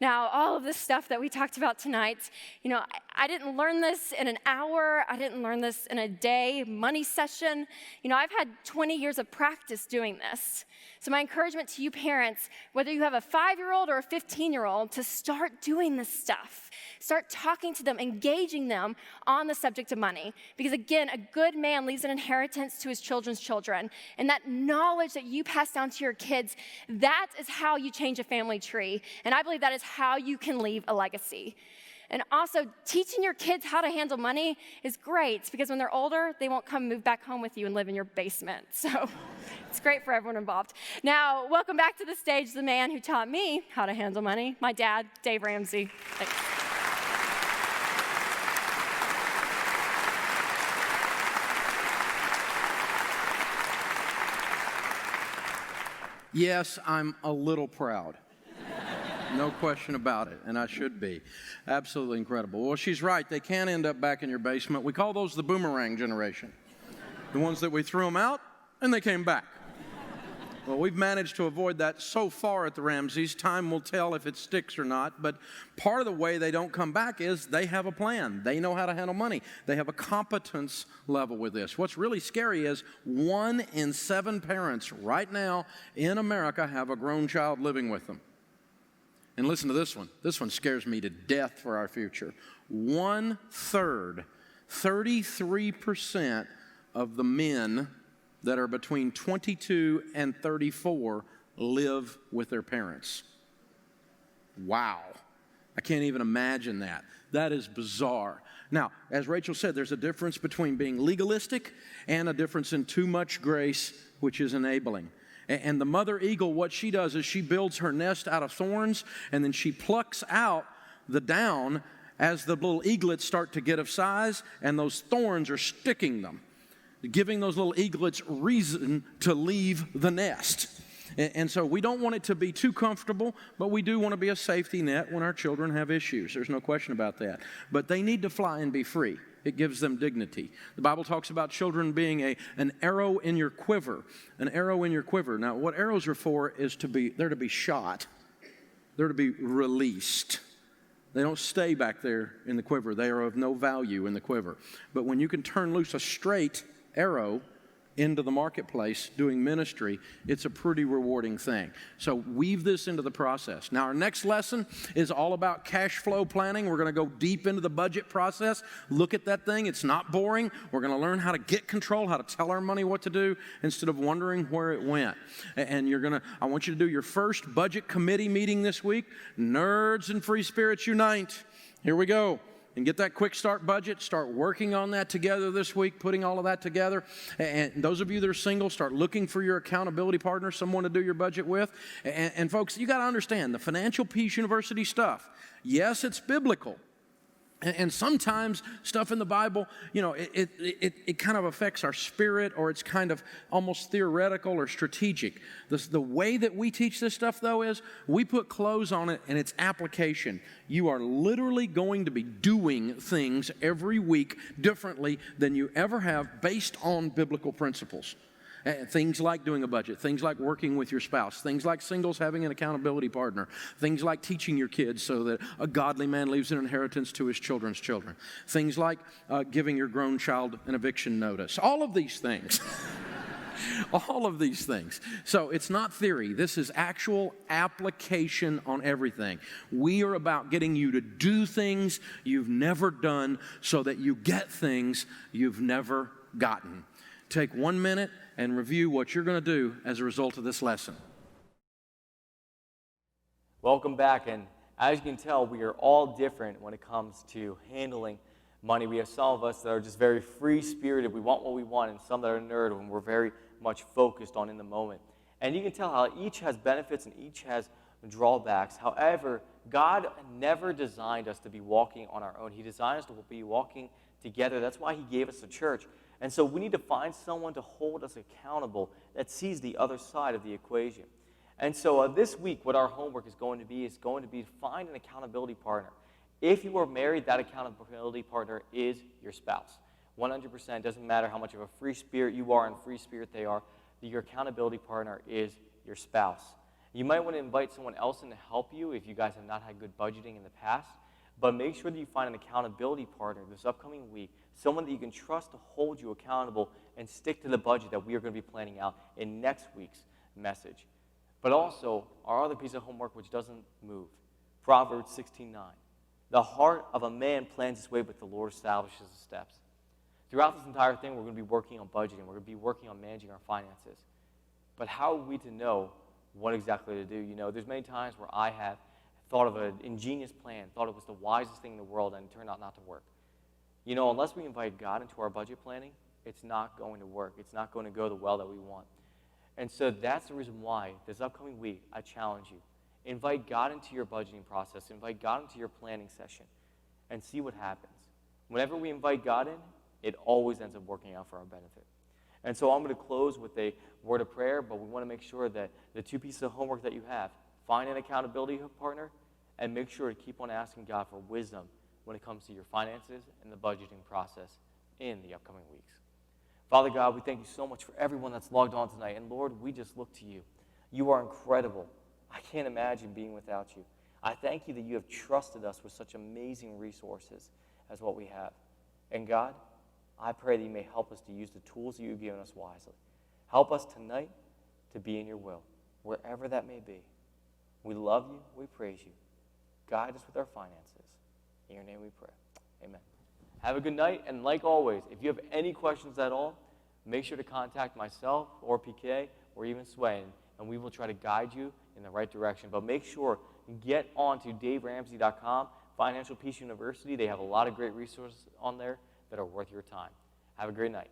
Now, all of this stuff that we talked about tonight, I didn't learn this in an hour. I didn't learn this in a day money session. I've had 20 years of practice doing this. So my encouragement to you parents, whether you have a 5-year-old or a 15-year-old, to start doing this stuff. Start talking to them, engaging them on the subject of money. Because again, a good man leaves an inheritance to his children's children. And that knowledge that you pass down to your kids, that is how you change a family tree. And I believe that is how you can leave a legacy. And also, teaching your kids how to handle money is great because when they're older, they won't come move back home with you and live in your basement. So it's great for everyone involved. Now, welcome back to the stage the man who taught me how to handle money, my dad, Dave Ramsey. Thanks. Yes, I'm a little proud. No question about it, and I should be. Absolutely incredible. Well, she's right. They can end up back in your basement. We call those the boomerang generation. The ones that we threw them out, and they came back. Well, we've managed to avoid that so far at the Ramseys. Time will tell if it sticks or not, but part of the way they don't come back is they have a plan. They know how to handle money. They have a competence level with this. What's really scary is 1 in 7 parents right now in America have a grown child living with them. And listen to this one. This one scares me to death for our future. 1/3, 33% of the men that are between 22 and 34 live with their parents. Wow. I can't even imagine that. That is bizarre. Now, as Rachel said, there's a difference between being legalistic and a difference in too much grace, which is enabling. And the mother eagle, what she does is she builds her nest out of thorns, and then she plucks out the down as the little eaglets start to get of size, and those thorns are sticking them, giving those little eaglets reason to leave the nest. And so we don't want it to be too comfortable, but we do want to be a safety net when our children have issues. There's no question about that. But they need to fly and be free. It gives them dignity. The Bible talks about children being an arrow in your quiver. An arrow in your quiver. Now, what arrows are for is they're to be shot. They're to be released. They don't stay back there in the quiver. They are of no value in the quiver. But when you can turn loose a straight arrow into the marketplace doing ministry, it's a pretty rewarding thing. So weave this into the process. Now, our next lesson is all about cash flow planning. We're going to go deep into the budget process. Look at that thing. It's not boring. We're going to learn how to get control, how to tell our money what to do instead of wondering where it went. And I want you to do your first budget committee meeting this week. Nerds and free spirits unite. Here we go. And get that quick start budget. Start working on that together this week, putting all of that together. And those of you that are single, start looking for your accountability partner, someone to do your budget with. And folks, you got to understand the Financial Peace University stuff. Yes, it's biblical. And sometimes stuff in the Bible, it kind of affects our spirit, or it's kind of almost theoretical or strategic. The way that we teach this stuff, though, is we put clothes on it and it's application. You are literally going to be doing things every week differently than you ever have based on biblical principles. Things like doing a budget, things like working with your spouse, things like singles having an accountability partner, things like teaching your kids so that a godly man leaves an inheritance to his children's children, things like giving your grown child an eviction notice, all of these things. All of these things. So it's not theory. This is actual application on everything. We are about getting you to do things you've never done so that you get things you've never gotten. Take 1 minute and review what you're going to do as a result of this lesson. Welcome back, and as you can tell, we are all different when it comes to handling money. We have some of us that are just very free-spirited. We want what we want, and some that are nerd when we're very much focused on in the moment. And you can tell how each has benefits and each has drawbacks. However, God never designed us to be walking on our own. He designed us to be walking together. That's why He gave us a church. And so we need to find someone to hold us accountable that sees the other side of the equation. And so this week, what our homework is going to be to find an accountability partner. If you are married, that accountability partner is your spouse. 100%, doesn't matter how much of a free spirit you are and free spirit they are, your accountability partner is your spouse. You might want to invite someone else in to help you if you guys have not had good budgeting in the past, but make sure that you find an accountability partner this upcoming week, someone that you can trust to hold you accountable and stick to the budget that we are going to be planning out in next week's message. But also, our other piece of homework which doesn't move, Proverbs 16:9. The heart of a man plans his way, but the Lord establishes his steps. Throughout this entire thing, we're going to be working on budgeting. We're going to be working on managing our finances. But how are we to know what exactly to do? There's many times where I have thought of an ingenious plan, thought it was the wisest thing in the world, and it turned out not to work. Unless we invite God into our budget planning, it's not going to work. It's not going to go the well that we want. And so that's the reason why this upcoming week, I challenge you. Invite God into your budgeting process. Invite God into your planning session and see what happens. Whenever we invite God in, it always ends up working out for our benefit. And so I'm going to close with a word of prayer, but we want to make sure that the 2 pieces of homework that you have, find an accountability partner, and make sure to keep on asking God for wisdom when it comes to your finances and the budgeting process in the upcoming weeks. Father God, we thank you so much for everyone that's logged on tonight. And Lord, we just look to you. You are incredible. I can't imagine being without you. I thank you that you have trusted us with such amazing resources as what we have. And God, I pray that you may help us to use the tools that you've given us wisely. Help us tonight to be in your will, wherever that may be. We love you. We praise you. Guide us with our finances. In your name we pray. Amen. Have a good night. And like always, if you have any questions at all, make sure to contact myself or PK or even Sway, and we will try to guide you in the right direction. But make sure you get on to DaveRamsey.com, Financial Peace University. They have a lot of great resources on there that are worth your time. Have a great night.